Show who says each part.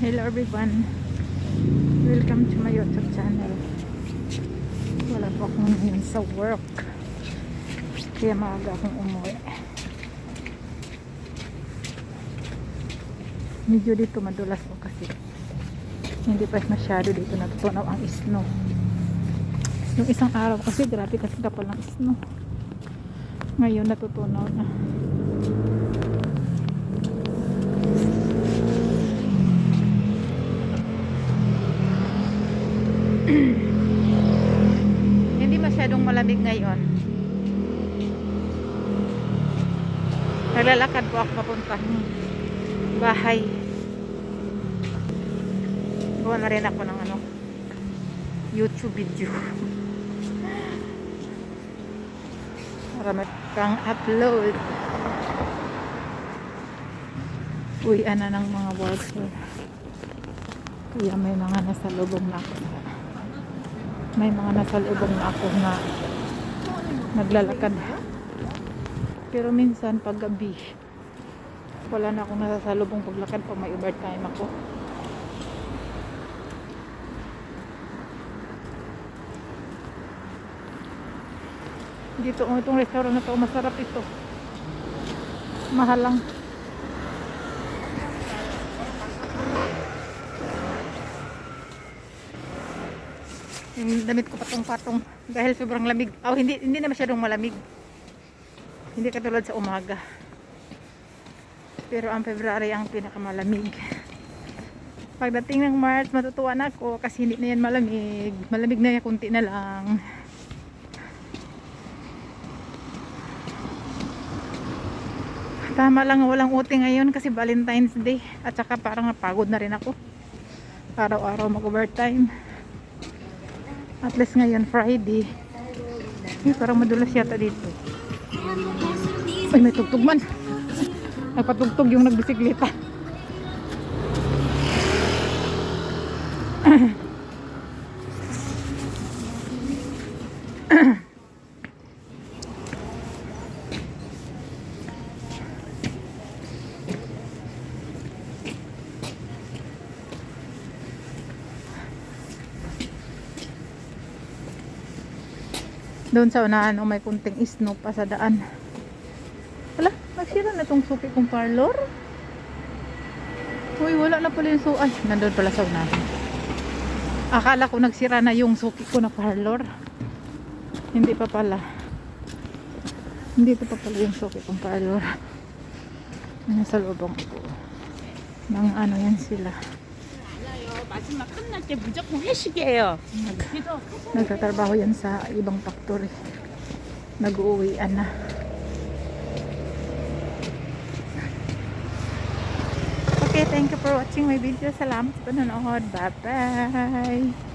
Speaker 1: Hello everyone, welcome to my YouTube channel. Wala po akong ngayon sa work, kaya maaga akong umuwi. Medyo dito madulas po kasi hindi pa masyado dito natutunaw ang snow. Yung isang araw kasi grabe kasi kapal ng snow, ngayon natutunaw na. Hindi masyadong malamig ngayon. Naglalakad po ako papuntang bahay. Gawa na rin ako ng YouTube video para magkang upload. Uwian na ng mga worker, kaya may mga nasalubong na ako. May mga nasalubong na ako na naglalakad. Pero minsan pag gabi wala na akong nasasalubong paglakad pag may overtime ako. Dito itong restaurant na to, masarap ito. Mahal lang. Yung damit ko patong-patong dahil sobrang lamig. Hindi na masyadong malamig. Hindi katulad sa umaga. Pero ang February ang pinakamalamig. Pagdating ng March, matutuwa na ako kasi hindi na yan malamig. Malamig na yan, kunti na lang. Tama lang walang uti ngayon kasi Valentine's Day. At saka parang napagod na rin ako. Araw-araw mag-overtime. At least ngayon Friday. Parang madulas yata dito. Ay, may tugtog man. Nagpatugtog yung nagbisikleta. Doon sa unahan may kunting snow pa sa daan. Wala, nagsira na itong suki kong parlor. Uy, wala na pala yung ay, nandun pala sa unahan. Akala ko nagsira na yung suki ko na parlor. Hindi pa pala. Hindi pa pala yung suki kong parlor. Nasa lobong ko. Mga yan sila.
Speaker 2: 마지막 끝날 때 무조건 회식이에요.
Speaker 1: Nagtatrabaho yan sa ibang factory. Nag-uwian na. Okay, thank you for watching my video. Salamat sa panonood. Bye bye.